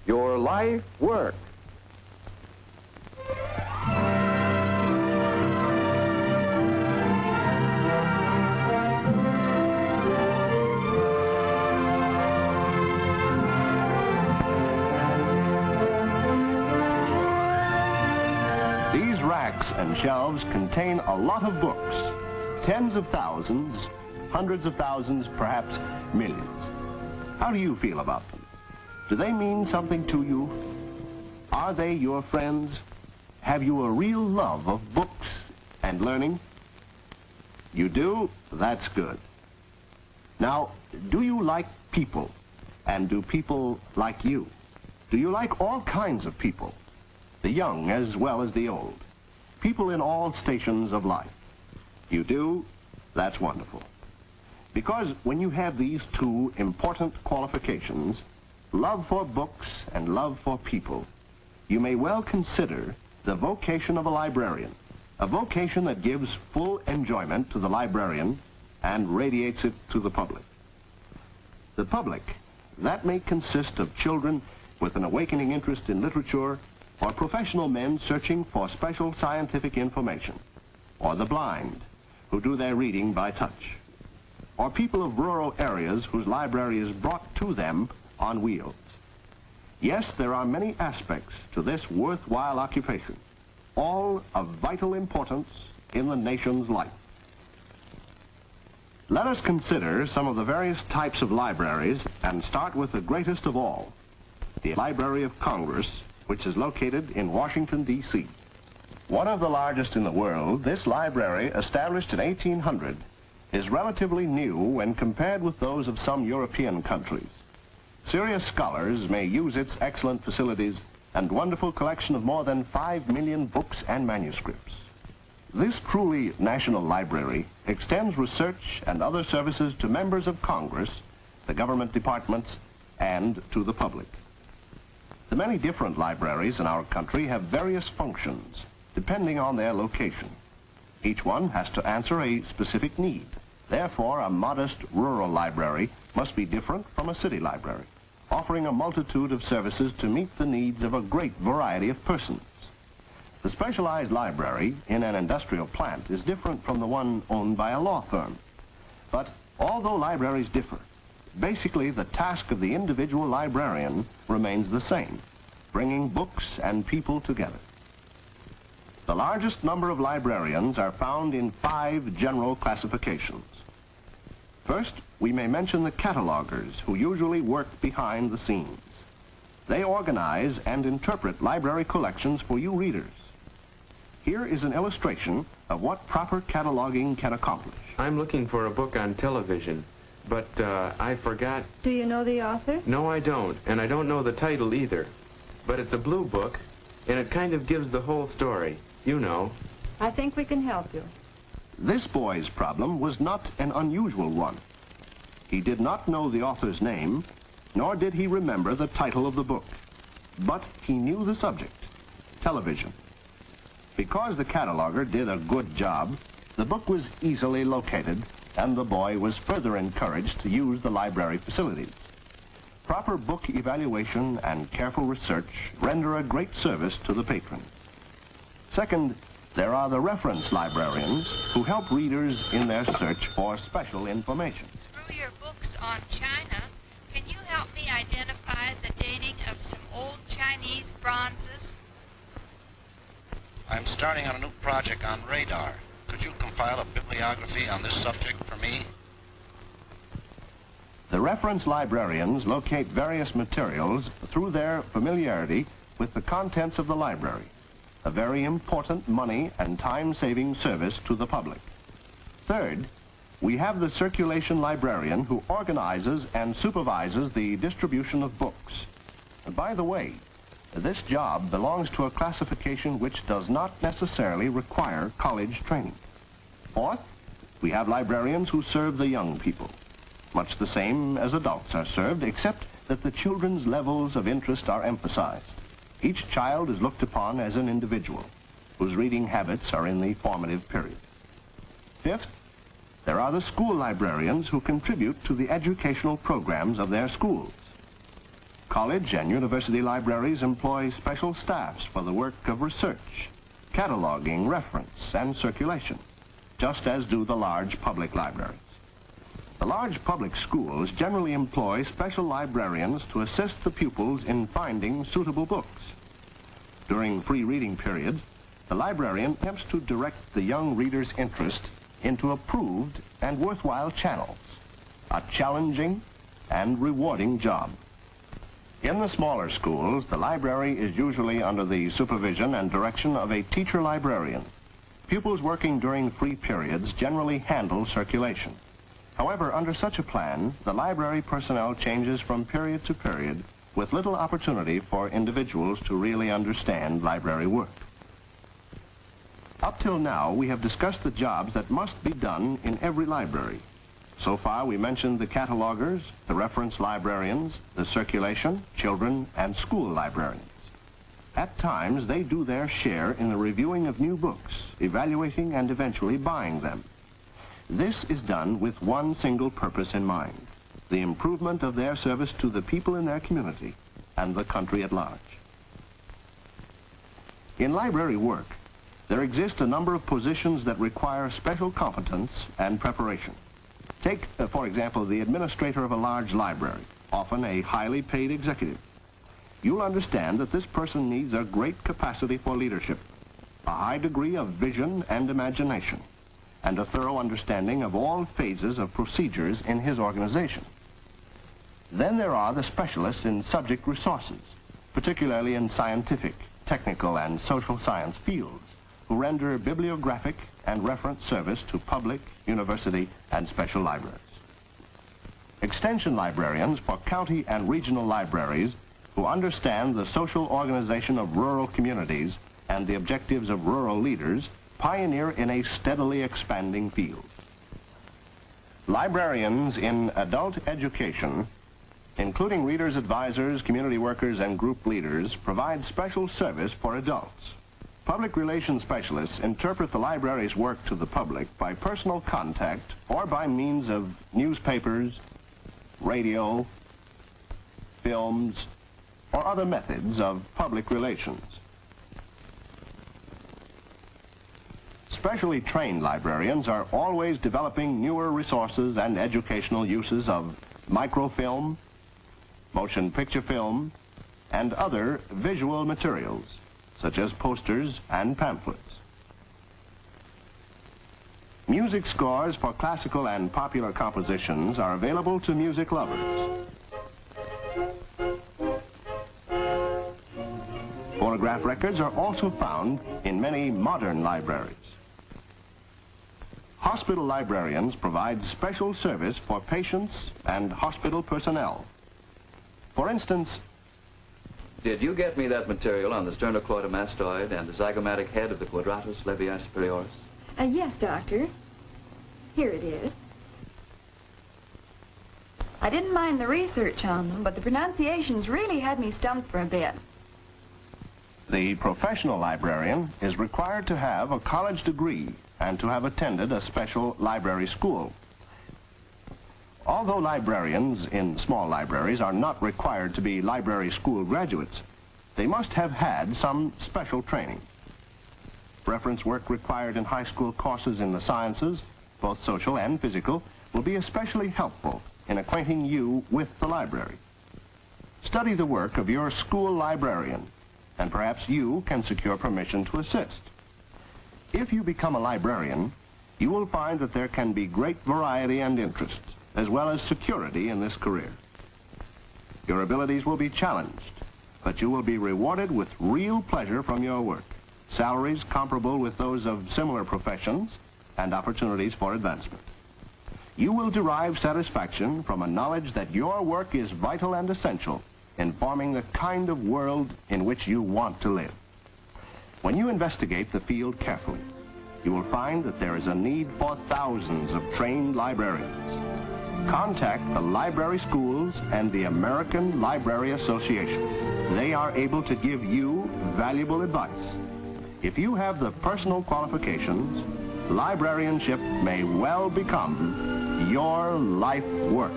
your life work. These racks and shelves contain a lot of books, tens of thousands, hundreds of thousands, perhaps millions. How do you feel about them? Do they mean something to you? Are they your friends? Have you a real love of books and learning? You do? That's good. Now, do you like people? And do people like you? Do you like all kinds of people? The young as well as the old. People in all stations of life. You do? That's wonderful. Because when you have these two important qualifications, love for books and love for people, you may well consider the vocation of a librarian, a vocation that gives full enjoyment to the librarian and radiates it to the public. The public, that may consist of children with an awakening interest in literature, or professional men searching for special scientific information, or the blind, who do their reading by touch, or people of rural areas whose library is brought to them on wheels. Yes, there are many aspects to this worthwhile occupation, all of vital importance in the nation's life. Let us consider some of the various types of libraries and start with the greatest of all, the Library of Congress, which is located in Washington, D.C. One of the largest in the world, this library, established in 1800, is relatively new when compared with those of some European countries. Serious scholars may use its excellent facilities and wonderful collection of more than 5 million books and manuscripts. This truly national library extends research and other services to members of Congress, the government departments, and to the public. The many different libraries in our country have various functions, depending on their location. Each one has to answer a specific need. Therefore, a modest rural library must be different from a city library, offering a multitude of services to meet the needs of a great variety of persons. The specialized library in an industrial plant is different from the one owned by a law firm. But although libraries differ, basically the task of the individual librarian remains the same, bringing books and people together. The largest number of librarians are found in 5 general classifications. First, we may mention the catalogers, who usually work behind the scenes. They organize and interpret library collections for you readers. Here is an illustration of what proper cataloging can accomplish. I'm looking for a book on television, but I forgot... Do you know the author? No, I don't, and I don't know the title either. But it's a blue book, and it kind of gives the whole story. You know. I think we can help you. This boy's problem was not an unusual one. He did not know the author's name, nor did he remember the title of the book. But he knew the subject, television. Because the cataloger did a good job, the book was easily located, and the boy was further encouraged to use the library facilities. Proper book evaluation and careful research render a great service to the patron. Second, there are the reference librarians who help readers in their search for special information. Through your books on China, can you help me identify the dating of some old Chinese bronzes? I'm starting on a new project on radar. Could you compile a bibliography on this subject for me? The reference librarians locate various materials through their familiarity with the contents of the library, a very important money and time-saving service to the public. Third, we have the circulation librarian who organizes and supervises the distribution of books. And by the way, this job belongs to a classification which does not necessarily require college training. Fourth, we have librarians who serve the young people, much the same as adults are served, except that the children's levels of interest are emphasized. Each child is looked upon as an individual, whose reading habits are in the formative period. Fifth, there are the school librarians who contribute to the educational programs of their schools. College and university libraries employ special staffs for the work of research, cataloging, reference, and circulation, just as do the large public libraries. The large public schools generally employ special librarians to assist the pupils in finding suitable books. During free reading periods, the librarian attempts to direct the young reader's interest into approved and worthwhile channels, a challenging and rewarding job. In the smaller schools, the library is usually under the supervision and direction of a teacher librarian. Pupils working during free periods generally handle circulation. However, under such a plan, the library personnel changes from period to period with little opportunity for individuals to really understand library work. Up till now, we have discussed the jobs that must be done in every library. So far, we mentioned the catalogers, the reference librarians, the circulation, children, and school librarians. At times, they do their share in the reviewing of new books, evaluating and eventually buying them. This is done with one single purpose in mind, the improvement of their service to the people in their community and the country at large. In library work, there exist a number of positions that require special competence and preparation. Take, for example, the administrator of a large library, often a highly paid executive. You'll understand that this person needs a great capacity for leadership, a high degree of vision and imagination, and a thorough understanding of all phases of procedures in his organization. Then there are the specialists in subject resources, particularly in scientific, technical, and social science fields, who render bibliographic and reference service to public, university, and special libraries. Extension librarians for county and regional libraries who understand the social organization of rural communities and the objectives of rural leaders pioneer in a steadily expanding field. Librarians in adult education, including readers, advisors, community workers, and group leaders, provide special service for adults. Public relations specialists interpret the library's work to the public by personal contact or by means of newspapers, radio, films, or other methods of public relations. Specially trained librarians are always developing newer resources and educational uses of microfilm, motion picture film, and other visual materials, such as posters and pamphlets. Music scores for classical and popular compositions are available to music lovers. Phonograph records are also found in many modern libraries. Hospital librarians provide special service for patients and hospital personnel. For instance, did you get me that material on the sternocleidomastoid and the zygomatic head of the quadratus levi superioris? Yes, Doctor. Here it is. I didn't mind the research on them, but the pronunciations really had me stumped for a bit. The professional librarian is required to have a college degree and to have attended a special library school. Although librarians in small libraries are not required to be library school graduates, they must have had some special training. Reference work required in high school courses in the sciences, both social and physical, will be especially helpful in acquainting you with the library. Study the work of your school librarian, and perhaps you can secure permission to assist. If you become a librarian, you will find that there can be great variety and interest, as well as security in this career. Your abilities will be challenged, but you will be rewarded with real pleasure from your work, salaries comparable with those of similar professions, and opportunities for advancement. You will derive satisfaction from a knowledge that your work is vital and essential in forming the kind of world in which you want to live. When you investigate the field carefully, you will find that there is a need for thousands of trained librarians. Contact the library schools and the American Library Association. They are able to give you valuable advice. If you have the personal qualifications, librarianship may well become your life work.